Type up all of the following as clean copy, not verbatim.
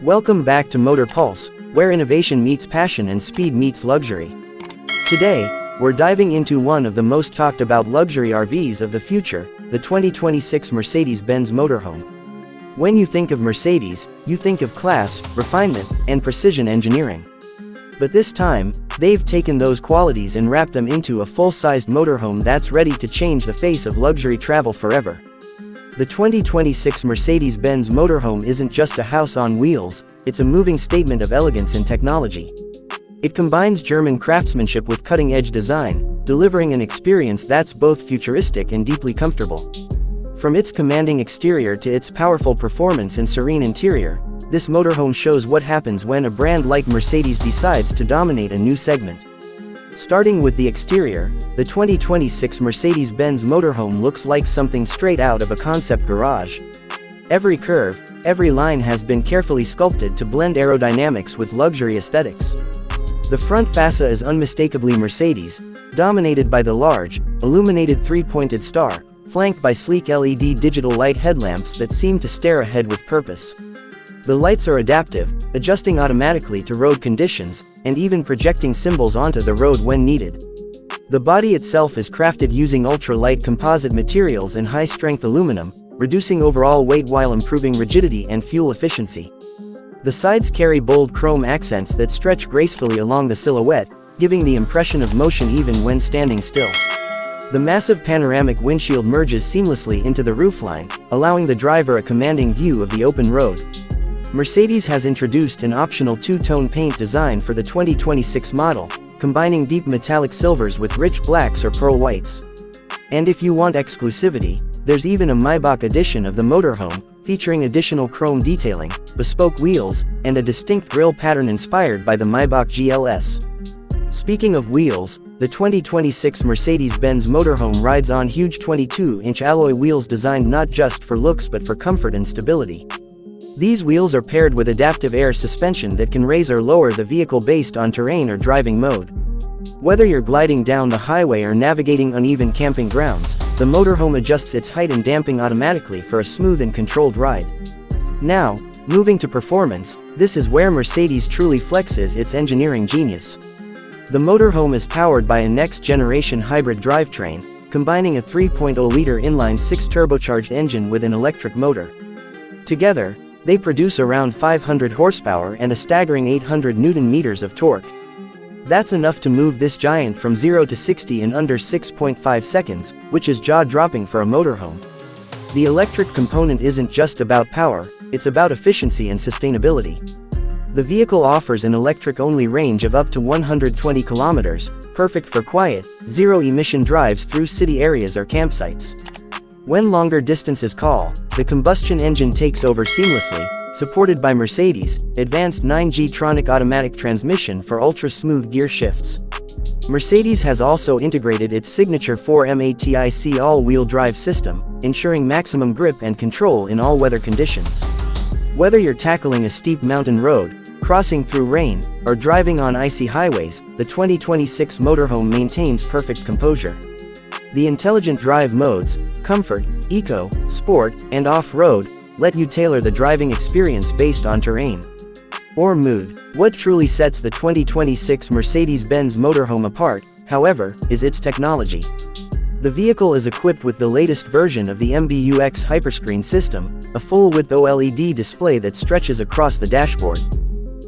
Welcome back to Motor Pulse, where innovation meets passion and speed meets luxury. Today, we're diving into one of the most talked about luxury RVs of the future, the 2026 Mercedes-Benz Motorhome. When you think of Mercedes, you think of class, refinement, and precision engineering. But this time, they've taken those qualities and wrapped them into a full-sized motorhome that's ready to change the face of luxury travel forever. The 2026 Mercedes-Benz Motorhome isn't just a house on wheels, it's a moving statement of elegance and technology. It combines German craftsmanship with cutting-edge design, delivering an experience that's both futuristic and deeply comfortable. From its commanding exterior to its powerful performance and serene interior, this motorhome shows what happens when a brand like Mercedes decides to dominate a new segment. Starting with the exterior, the 2026 Mercedes-Benz Motorhome looks like something straight out of a concept garage. Every curve, every line has been carefully sculpted to blend aerodynamics with luxury aesthetics. The front fascia is unmistakably Mercedes, dominated by the large, illuminated three-pointed star, flanked by sleek LED digital light headlamps that seem to stare ahead with purpose. The lights are adaptive, adjusting automatically to road conditions, and even projecting symbols onto the road when needed. The body itself is crafted using ultra-light composite materials and high-strength aluminum, reducing overall weight while improving rigidity and fuel efficiency. The sides carry bold chrome accents that stretch gracefully along the silhouette, giving the impression of motion even when standing still. The massive panoramic windshield merges seamlessly into the roofline, allowing the driver a commanding view of the open road. Mercedes has introduced an optional two-tone paint design for the 2026 model, combining deep metallic silvers with rich blacks or pearl whites. And if you want exclusivity, there's even a Maybach edition of the motorhome, featuring additional chrome detailing, bespoke wheels, and a distinct grille pattern inspired by the Maybach GLS. Speaking of wheels, the 2026 Mercedes-Benz Motorhome rides on huge 22-inch alloy wheels designed not just for looks but for comfort and stability. These wheels are paired with adaptive air suspension that can raise or lower the vehicle based on terrain or driving mode. Whether you're gliding down the highway or navigating uneven camping grounds, the motorhome adjusts its height and damping automatically for a smooth and controlled ride. Now, moving to performance, this is where Mercedes truly flexes its engineering genius. The motorhome is powered by a next-generation hybrid drivetrain, combining a 3.0-liter inline-six turbocharged engine with an electric motor. Together, they produce around 500 horsepower and a staggering 800 Nm of torque. That's enough to move this giant from 0 to 60 in under 6.5 seconds, which is jaw-dropping for a motorhome. The electric component isn't just about power, it's about efficiency and sustainability. The vehicle offers an electric-only range of up to 120 kilometers, perfect for quiet, zero-emission drives through city areas or campsites. When longer distances call, the combustion engine takes over seamlessly, supported by Mercedes' advanced 9G Tronic automatic transmission for ultra-smooth gear shifts. Mercedes has also integrated its signature 4MATIC all-wheel drive system, ensuring maximum grip and control in all weather conditions. Whether you're tackling a steep mountain road, crossing through rain, or driving on icy highways, the 2026 motorhome maintains perfect composure. The intelligent drive modes, Comfort, Eco, Sport, and Off-Road, let you tailor the driving experience based on terrain or mood. What truly sets the 2026 Mercedes-Benz Motorhome apart, however, is its technology. The vehicle is equipped with the latest version of the MBUX Hyperscreen system, a full-width OLED display that stretches across the dashboard.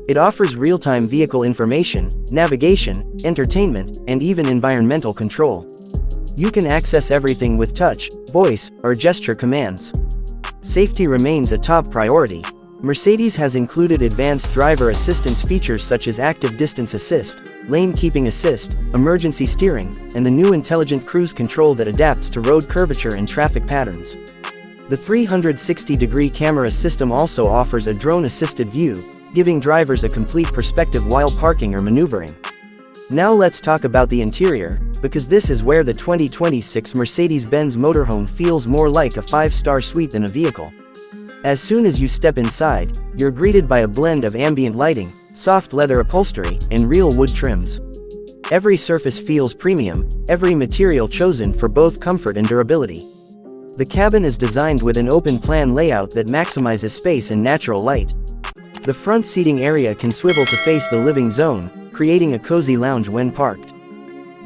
It offers real-time vehicle information, navigation, entertainment, and even environmental control. You can access everything with touch, voice, or gesture commands. Safety remains a top priority. Mercedes has included advanced driver assistance features such as active distance assist, lane keeping assist, emergency steering, and the new intelligent cruise control that adapts to road curvature and traffic patterns. The 360-degree camera system also offers a drone-assisted view, giving drivers a complete perspective while parking or maneuvering. Now let's talk about the interior, because this is where the 2026 Mercedes-Benz Motorhome feels more like a five-star suite than a vehicle. As soon as you step inside, you're greeted by a blend of ambient lighting, soft leather upholstery, and real wood trims. Every surface feels premium, every material chosen for both comfort and durability. The cabin is designed with an open-plan layout that maximizes space and natural light. The front seating area can swivel to face the living zone, creating a cozy lounge when parked.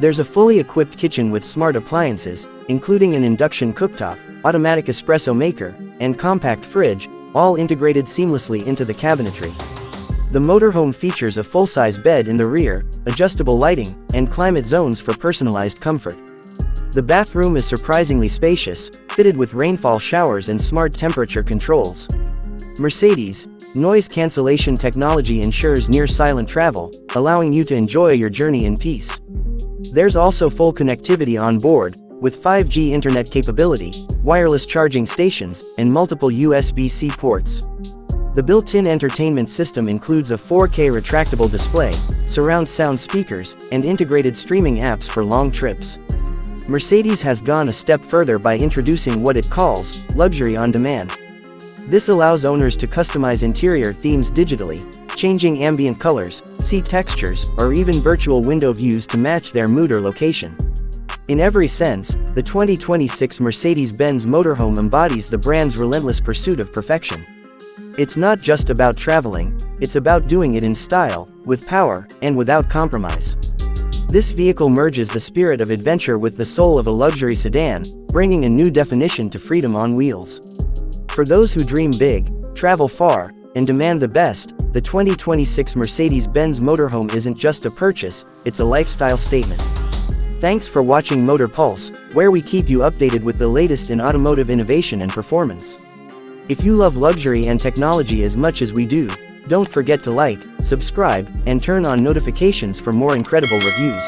There's a fully equipped kitchen with smart appliances, including an induction cooktop, automatic espresso maker, and compact fridge, all integrated seamlessly into the cabinetry. The motorhome features a full-size bed in the rear, adjustable lighting, and climate zones for personalized comfort. The bathroom is surprisingly spacious, fitted with rainfall showers and smart temperature controls. Mercedes' noise cancellation technology ensures near-silent travel, allowing you to enjoy your journey in peace. There's also full connectivity on board, with 5G internet capability, wireless charging stations, and multiple USB-C ports. The built-in entertainment system includes a 4K retractable display, surround sound speakers, and integrated streaming apps for long trips. Mercedes has gone a step further by introducing what it calls luxury on demand. This allows owners to customize interior themes digitally, changing ambient colors, seat textures, or even virtual window views to match their mood or location. In every sense, the 2026 Mercedes-Benz Motorhome embodies the brand's relentless pursuit of perfection. It's not just about traveling, it's about doing it in style, with power, and without compromise. This vehicle merges the spirit of adventure with the soul of a luxury sedan, bringing a new definition to freedom on wheels. For those who dream big, travel far, and demand the best, the 2026 Mercedes-Benz Motorhome isn't just a purchase, it's a lifestyle statement. Thanks for watching Motor Pulse, where we keep you updated with the latest in automotive innovation and performance. If you love luxury and technology as much as we do, don't forget to like, subscribe, and turn on notifications for more incredible reviews.